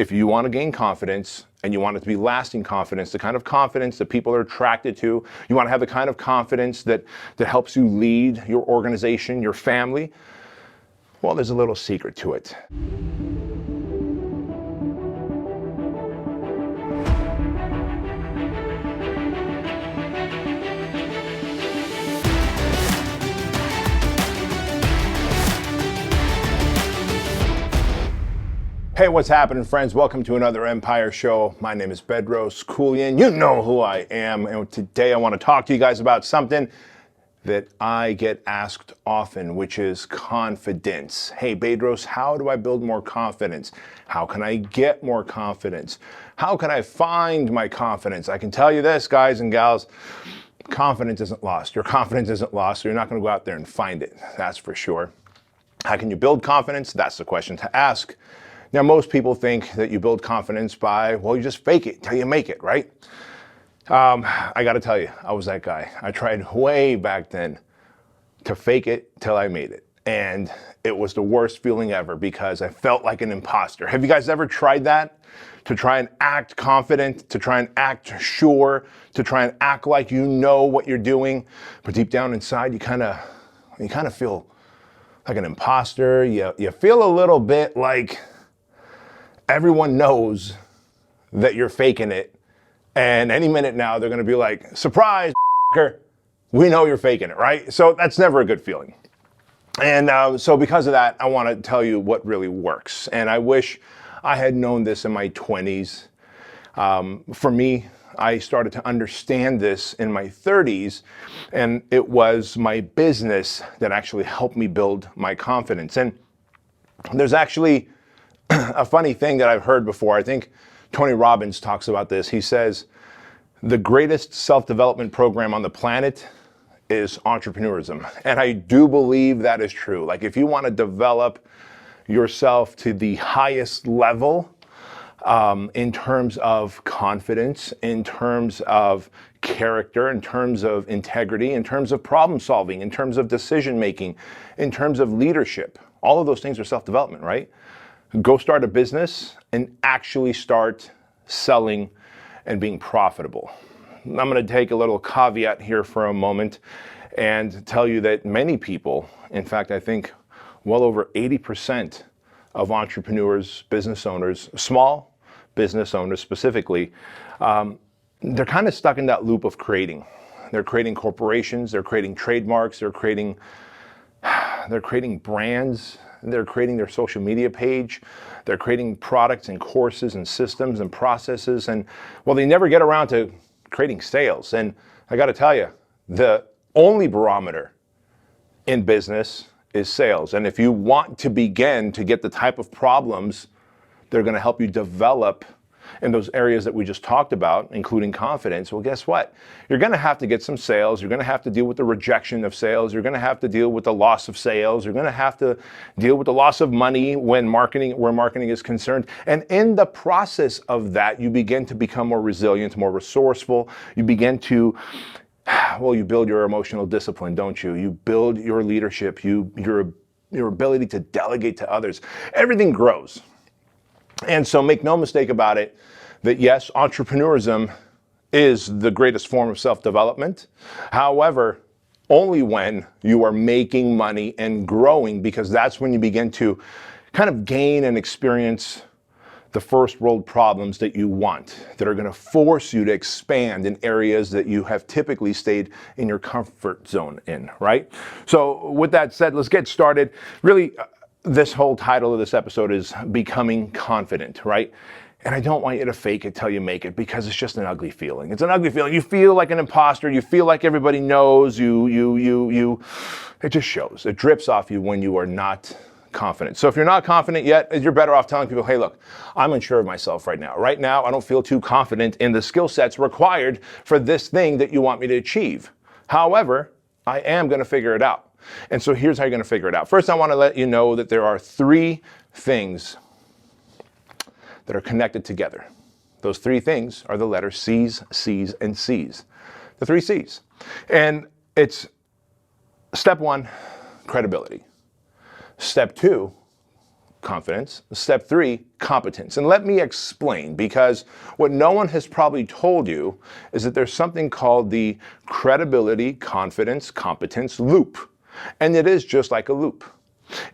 if you want to gain confidence and you want it to be lasting confidence, the kind of confidence that people are attracted to, you want to have the kind of confidence that helps you lead your organization, your family, well, there's a little secret to it. Hey, what's happening, friends? Welcome to another Empire Show. My name is Bedros Keuilian. You know who I am. And today I want to talk to you guys about something that I get asked often, which is confidence. Hey, Bedros, how do I build more confidence? How can I get more confidence? How can I find my confidence? I can tell you this, guys and gals, confidence isn't lost. Your confidence isn't lost, so you're not going to go out there and find it. That's for sure. How can you build confidence? That's the question to ask. Now, most people think that you build confidence by, well, you just fake it till you make it, right? I got to tell you, I was that guy. I tried way back then to fake it till I made it. And it was the worst feeling ever because I felt like an imposter. Have you guys ever tried that? To try and act confident, to try and act sure, to try and act like you know what you're doing. But deep down inside, you kind of feel like an imposter. You feel a little bit like everyone knows that you're faking it. And any minute now, they're going to be like, surprise, we know you're faking it, right? So that's never a good feeling. And so because of that, I want to tell you what really works. And I wish I had known this in my 20s. For me, I started to understand this in my 30s, and it was my business that actually helped me build my confidence. And there's actually a funny thing that I've heard before. I think Tony Robbins talks about this. He says, the greatest self-development program on the planet is entrepreneurism. And I do believe that is true. Like, if you want to develop yourself to the highest level in terms of confidence, in terms of character, in terms of integrity, in terms of problem solving, in terms of decision making, in terms of leadership, all of those things are self-development, right? Go start a business and actually start selling and being profitable. I'm going to take a little caveat here for a moment and tell you that many people, in fact, I think well over 80% of entrepreneurs, business owners, small business owners specifically, they're kind of stuck in that loop of creating. They're creating corporations, they're creating trademarks, they're creating brands. They're creating their social media page. They're creating products and courses and systems and processes. And well, they never get around to creating sales. And I got to tell you, the only barometer in business is sales. And if you want to begin to get the type of problems that are going to help you develop in those areas that we just talked about, including confidence, well, guess what? You're going to have to get some sales. You're going to have to deal with the rejection of sales. You're going to have to deal with the loss of sales. You're going to have to deal with the loss of money where marketing is concerned. And in the process of that, you begin to become more resilient, more resourceful. You begin to, well, you build your emotional discipline, don't you? You build your leadership, your ability to delegate to others. Everything grows. And so make no mistake about it, that yes, entrepreneurism is the greatest form of self-development. However, only when you are making money and growing, because that's when you begin to kind of gain and experience the first world problems that you want, that are going to force you to expand in areas that you have typically stayed in your comfort zone in, right? So with that said, let's get started. Really, this whole title of this episode is Becoming Confident, right? And I don't want you to fake it till you make it, because it's just an ugly feeling. It's an ugly feeling. You feel like an imposter. You feel like everybody knows you. It just shows. It drips off you when you are not confident. So if you're not confident yet, you're better off telling people, hey, look, I'm unsure of myself right now. Right now, I don't feel too confident in the skill sets required for this thing that you want me to achieve. However, I am going to figure it out. And so here's how you're going to figure it out. First, I want to let you know that there are 3 things that are connected together. Those 3 things are the letters C's, C's, and C's. The 3 C's. And it's step 1, credibility. Step 2, confidence. Step 3, competence. And let me explain, because what no one has probably told you is that there's something called the credibility, confidence, competence loop. And it is just like a loop.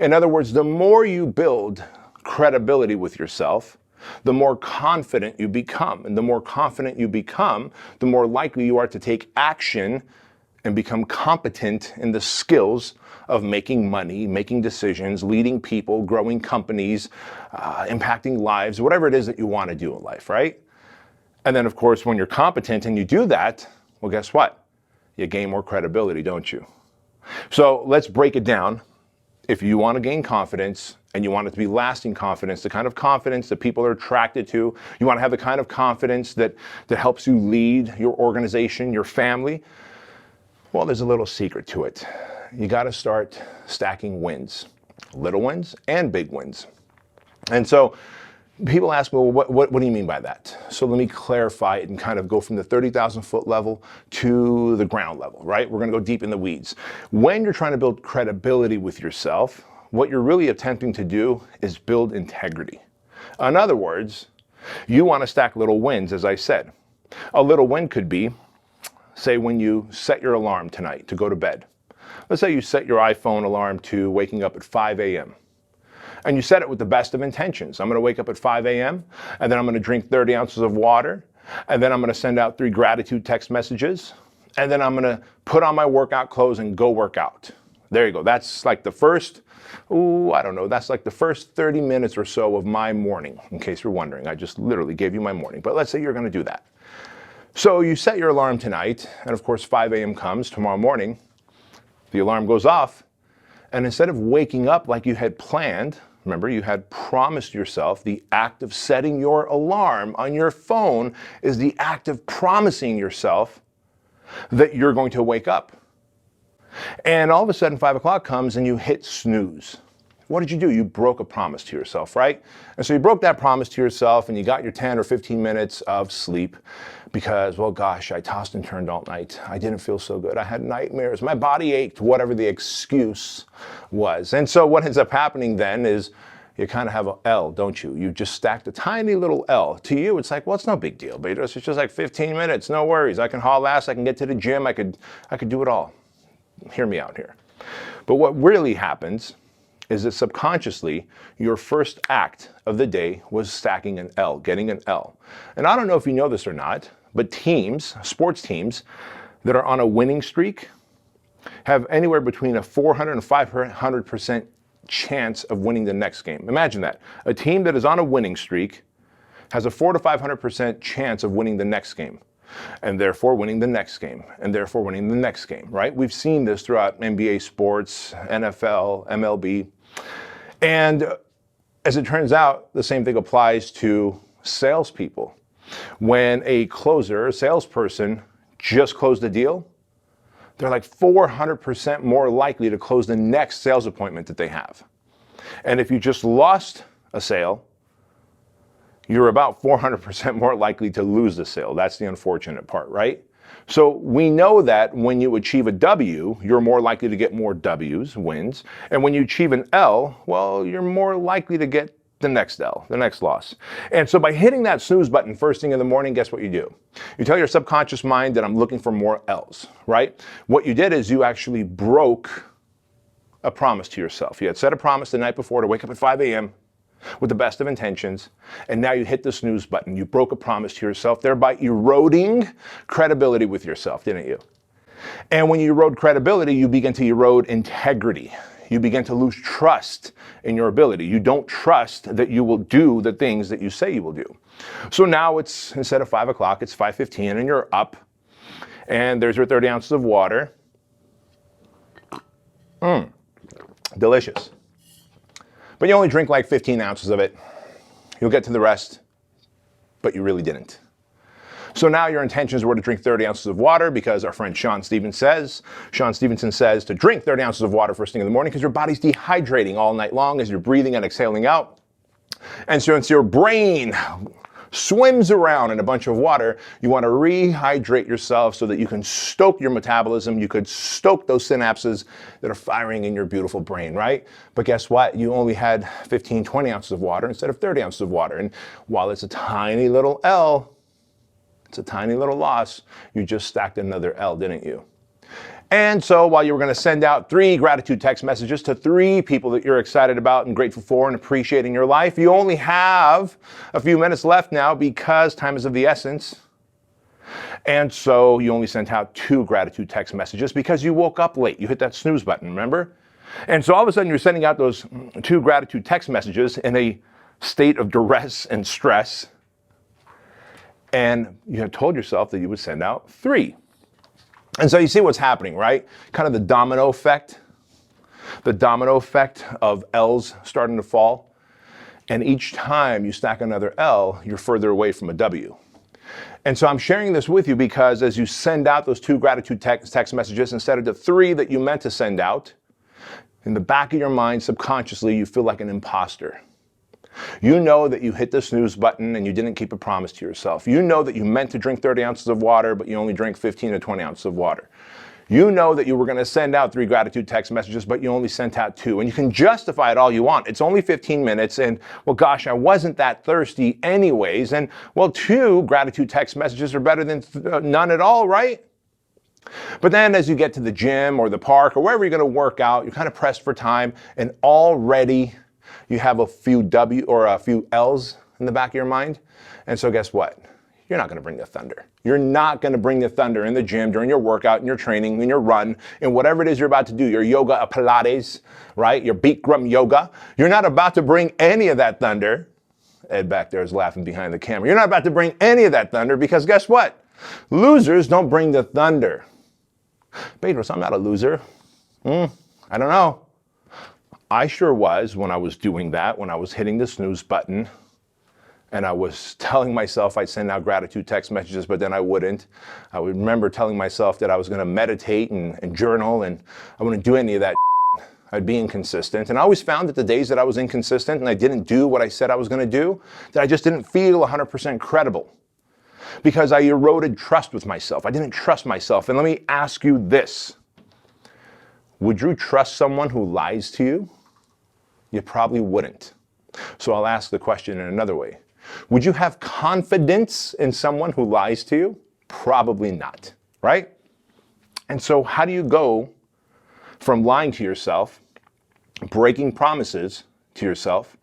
In other words, the more you build credibility with yourself, the more confident you become. And the more confident you become, the more likely you are to take action and become competent in the skills of making money, making decisions, leading people, growing companies, impacting lives, whatever it is that you want to do in life, right? And then, of course, when you're competent and you do that, well, guess what? You gain more credibility, don't you? So let's break it down. If you want to gain confidence and you want it to be lasting confidence, the kind of confidence that people are attracted to, you want to have the kind of confidence that helps you lead your organization, your family, well, there's a little secret to it. You got to start stacking wins, little wins and big wins. And so people ask me, well, what do you mean by that? So let me clarify it and kind of go from the 30,000 foot level to the ground level, right? We're going to go deep in the weeds. When you're trying to build credibility with yourself, what you're really attempting to do is build integrity. In other words, you want to stack little wins, as I said. A little win could be, say, when you set your alarm tonight to go to bed. Let's say you set your iPhone alarm to waking up at 5 a.m. And you set it with the best of intentions. I'm going to wake up at 5 a.m. and then I'm going to drink 30 ounces of water. And then I'm going to send out 3 gratitude text messages. And then I'm going to put on my workout clothes and go work out. There you go. That's like the first, that's like the first 30 minutes or so of my morning, in case you're wondering. I just literally gave you my morning. But let's say you're going to do that. So you set your alarm tonight, and of course 5 a.m. comes tomorrow morning. The alarm goes off, and instead of waking up like you had planned, remember you had promised yourself, the act of setting your alarm on your phone is the act of promising yourself that you're going to wake up. And all of a sudden 5 o'clock comes and you hit snooze. What did you do? You broke a promise to yourself, right? And so you broke that promise to yourself and you got your 10 or 15 minutes of sleep because, well, gosh, I tossed and turned all night. I didn't feel so good. I had nightmares. My body ached, whatever the excuse was. And so what ends up happening then is you kind of have an L, don't you? You just stacked a tiny little L. To you, it's like, well, it's no big deal, Bedros. It's just like 15 minutes. No worries. I can haul ass. I can get to the gym. I could do it all. Hear me out here. But what really happens is that subconsciously, your first act of the day was stacking an L, getting an L. And I don't know if you know this or not, but teams, sports teams that are on a winning streak have anywhere between a 400 and 500% chance of winning the next game. Imagine that. A team that is on a winning streak has a 400 to 500% chance of winning the next game, and therefore winning the next game, and therefore winning the next game, right? We've seen this throughout NBA sports, NFL, MLB. And as it turns out, the same thing applies to salespeople. When a closer, a salesperson, just closed a deal, they're like 400% more likely to close the next sales appointment that they have. And if you just lost a sale, you're about 400% more likely to lose the sale. That's the unfortunate part, right? So we know that when you achieve a W, you're more likely to get more W's, wins. And when you achieve an L, well, you're more likely to get the next L, the next loss. And so by hitting that snooze button first thing in the morning, guess what you do? You tell your subconscious mind that I'm looking for more L's, right? What you did is you actually broke a promise to yourself. You had set a promise the night before to wake up at 5 a.m. with the best of intentions, and now you hit the snooze button. You broke a promise to yourself, thereby eroding credibility with yourself, didn't you? And when you erode credibility, you begin to erode integrity. You begin to lose trust in your ability. You don't trust that you will do the things that you say you will do. So now it's, instead of 5 o'clock, it's 5:15 and you're up, and there's your 30 ounces of water. Delicious. But you only drink like 15 ounces of it. You'll get to the rest, but you really didn't. So now your intentions were to drink 30 ounces of water because our friend Sean Stevenson says to drink 30 ounces of water first thing in the morning because your body's dehydrating all night long as you're breathing and exhaling out. And so it's your brain swims around in a bunch of water. You want to rehydrate yourself so that you can stoke your metabolism. You could stoke those synapses that are firing in your beautiful brain, right? But guess what? You only had 15, 20 ounces of water instead of 30 ounces of water. And while it's a tiny little L, it's a tiny little loss, you just stacked another L, didn't you? And so while you were going to send out 3 gratitude text messages to 3 people that you're excited about and grateful for and appreciating your life, you only have a few minutes left now because time is of the essence. And so you only sent out 2 gratitude text messages because you woke up late. You hit that snooze button, remember? And so all of a sudden you're sending out those 2 gratitude text messages in a state of duress and stress. And you had told yourself that you would send out 3. And so you see what's happening, right? Kind of the domino effect of L's starting to fall. And each time you stack another L, you're further away from a W. And so I'm sharing this with you because as you send out those 2 gratitude text messages instead of the 3 that you meant to send out, in the back of your mind, subconsciously, you feel like an imposter. You know that you hit the snooze button and you didn't keep a promise to yourself. You know that you meant to drink 30 ounces of water, but you only drank 15 to 20 ounces of water. You know that you were going to send out 3 gratitude text messages, but you only sent out 2. And you can justify it all you want. It's only 15 minutes and, well, gosh, I wasn't that thirsty anyways. And, well, 2 gratitude text messages are better than none at all, right? But then as you get to the gym or the park or wherever you're going to work out, you're kind of pressed for time and already you have a few W or a few L's in the back of your mind. And so guess what? You're not going to bring the thunder. You're not going to bring the thunder in the gym, during your workout, in your training, in your run, in whatever it is you're about to do, your yoga, a Pilates, right? Your Bikram yoga. You're not about to bring any of that thunder. Ed back there is laughing behind the camera. You're not about to bring any of that thunder because guess what? Losers don't bring the thunder. Bedros, I'm not a loser. I don't know. I sure was when I was doing that, when I was hitting the snooze button and I was telling myself I'd send out gratitude text messages, but then I wouldn't. I would remember telling myself that I was going to meditate and journal and I wouldn't do any of that. I'd be inconsistent. And I always found that the days that I was inconsistent and I didn't do what I said I was going to do, that I just didn't feel 100% credible because I eroded trust with myself. I didn't trust myself. And let me ask you this. Would you trust someone who lies to you? You probably wouldn't. So I'll ask the question in another way. Would you have confidence in someone who lies to you? Probably not, right? And so how do you go from lying to yourself, breaking promises to yourself,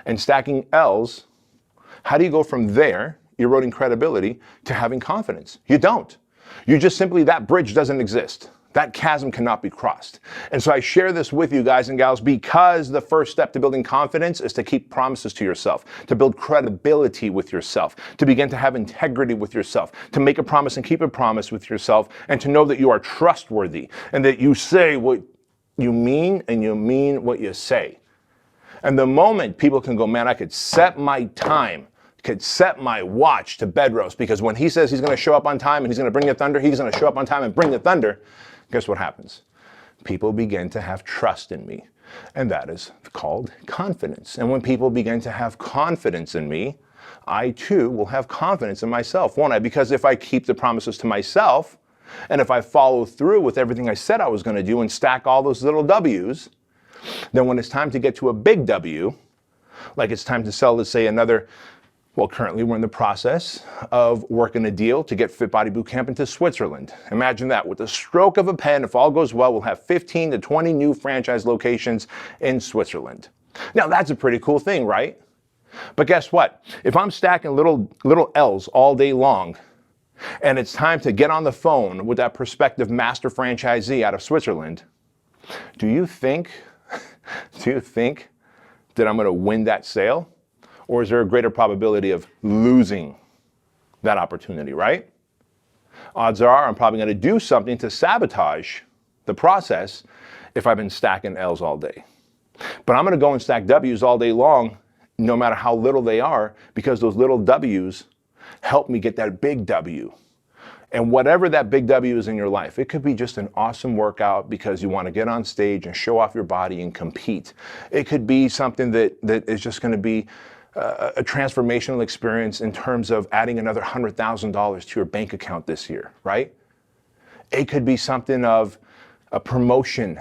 and stacking L's? How do you go from there, eroding credibility, to having confidence? You don't. You just simply, that bridge doesn't exist. That chasm cannot be crossed. And so I share this with you guys and gals because the first step to building confidence is to keep promises to yourself, to build credibility with yourself, to begin to have integrity with yourself, to make a promise and keep a promise with yourself, and to know that you are trustworthy and that you say what you mean and you mean what you say. And the moment people can go, man, I could set my time, could set my watch to Bedros because when he says he's going to show up on time and he's going to bring the thunder, he's going to show up on time and bring the thunder. Guess what happens? People begin to have trust in me, and that is called confidence. And when people begin to have confidence in me, I too will have confidence in myself, won't I? Because if I keep the promises to myself, and if I follow through with everything I said I was going to do and stack all those little W's, then when it's time to get to a big W, like it's time to sell, let's say, another, well, currently we're in the process of working a deal to get Fit Body Bootcamp into Switzerland. Imagine that. With the stroke of a pen, if all goes well, we'll have 15 to 20 new franchise locations in Switzerland. Now, that's a pretty cool thing, right? But guess what? If I'm stacking little L's all day long, and it's time to get on the phone with that prospective master franchisee out of Switzerland, do you think that I'm going to win that sale? Or is there a greater probability of losing that opportunity, right? Odds are I'm probably going to do something to sabotage the process if I've been stacking L's all day. But I'm going to go and stack W's all day long, no matter how little they are, because those little W's help me get that big W. And whatever that big W is in your life, it could be just an awesome workout because you want to get on stage and show off your body and compete. It could be something that is just going to be a transformational experience in terms of adding another $100,000 to your bank account this year, right? It could be something of a promotion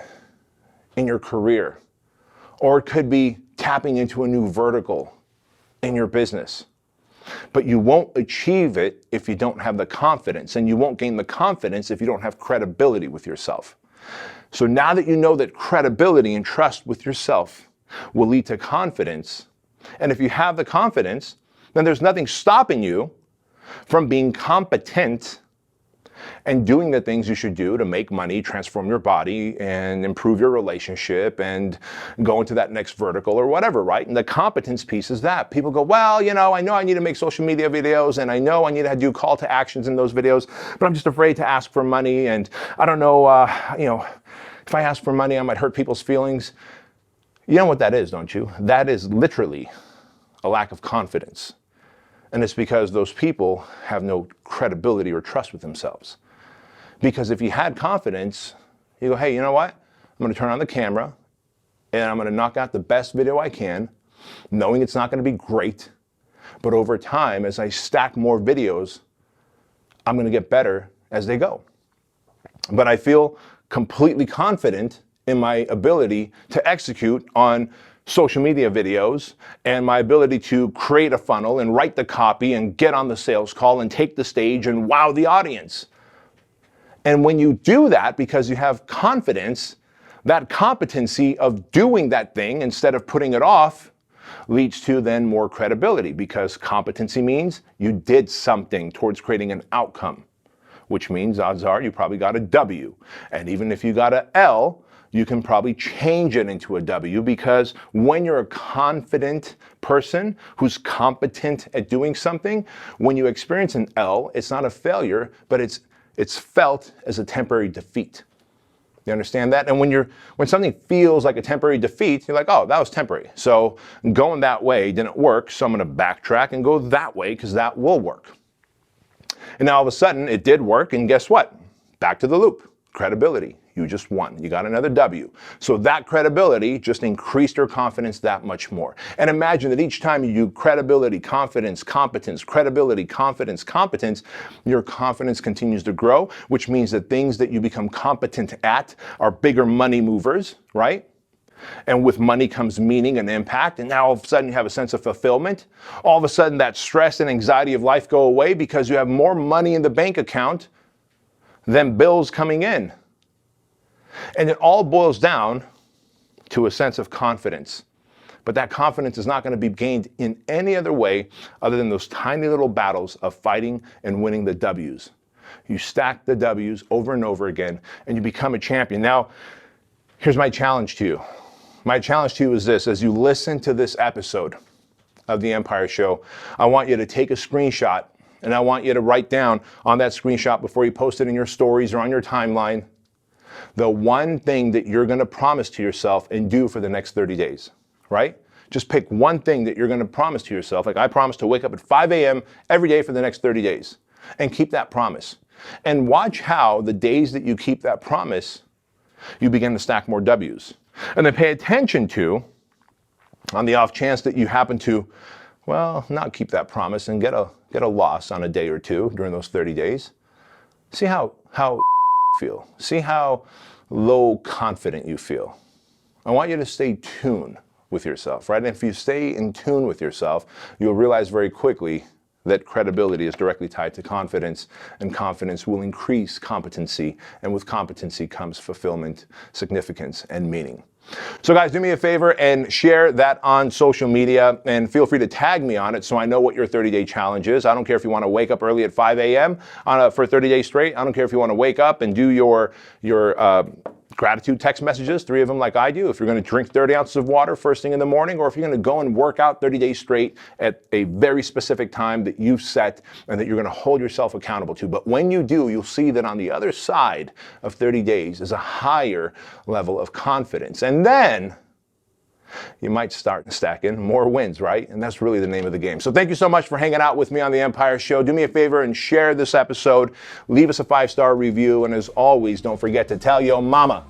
in your career, or it could be tapping into a new vertical in your business. But you won't achieve it if you don't have the confidence, and you won't gain the confidence if you don't have credibility with yourself. So now that you know that credibility and trust with yourself will lead to confidence, and if you have the confidence, then there's nothing stopping you from being competent and doing the things you should do to make money, transform your body, and improve your relationship, and go into that next vertical or whatever, right? And the competence piece is that. People go, well, I know I need to make social media videos, and I know I need to do call to actions in those videos, but I'm just afraid to ask for money, and I don't know, if I ask for money, I might hurt people's feelings. You know what that is, don't you? That is literally a lack of confidence. And it's because those people have no credibility or trust with themselves. Because if you had confidence, you go, hey, you know what? I'm going to turn on the camera and I'm going to knock out the best video I can, knowing it's not going to be great. But over time, as I stack more videos, I'm going to get better as they go. But I feel completely confident in my ability to execute on social media videos and my ability to create a funnel and write the copy and get on the sales call and take the stage and wow the audience. And when you do that because you have confidence, that competency of doing that thing instead of putting it off leads to then more credibility, because competency means you did something towards creating an outcome, which means odds are you probably got a W. And even if you got an L, you can probably change it into a W, because when you're a confident person who's competent at doing something, when you experience an L, it's not a failure, but it's felt as a temporary defeat. You understand that? And when something feels like a temporary defeat, you're like, oh, that was temporary. So going that way didn't work, so I'm going to backtrack and go that way because that will work. And now all of a sudden it did work, and guess what? Back to the loop. Credibility. You just won. You got another W. So that credibility just increased your confidence that much more. And imagine that each time you do credibility, confidence, competence, credibility, confidence, competence, your confidence continues to grow, which means that things that you become competent at are bigger money movers, right? And with money comes meaning and impact. And now all of a sudden you have a sense of fulfillment. All of a sudden that stress and anxiety of life go away because you have more money in the bank account than bills coming in. And it all boils down to a sense of confidence. But that confidence is not going to be gained in any other way other than those tiny little battles of fighting and winning the W's. You stack the W's over and over again, and you become a champion. Now, here's my challenge to you. My challenge to you is this: as you listen to this episode of The Empire Show, I want you to take a screenshot, and I want you to write down on that screenshot before you post it in your stories or on your timeline, the one thing that you're going to promise to yourself and do for the next 30 days, right? Just pick one thing that you're going to promise to yourself. Like, I promise to wake up at 5 a.m. every day for the next 30 days, and keep that promise. And watch how the days that you keep that promise, you begin to stack more W's. And then pay attention to, on the off chance that you happen to, well, not keep that promise and get a loss on a day or two during those 30 days. See how feel. See how low confident you feel. I want you to stay tuned with yourself, right? And if you stay in tune with yourself, you'll realize very quickly that credibility is directly tied to confidence, and confidence will increase competency, and with competency comes fulfillment, significance, and meaning. So guys, do me a favor and share that on social media, and feel free to tag me on it so I know what your 30-day challenge is. I don't care if you want to wake up early at 5 a.m. For 30 days straight. I don't care if you want to wake up and do your gratitude text messages, 3 of them like I do. If you're going to drink 30 ounces of water first thing in the morning, or if you're going to go and work out 30 days straight at a very specific time that you've set and that you're going to hold yourself accountable to. But when you do, you'll see that on the other side of 30 days is a higher level of confidence. And then you might start stacking more wins, right? And that's really the name of the game. So thank you so much for hanging out with me on The Empire Show. Do me a favor and share this episode. Leave us a 5-star review. And as always, don't forget to tell your mama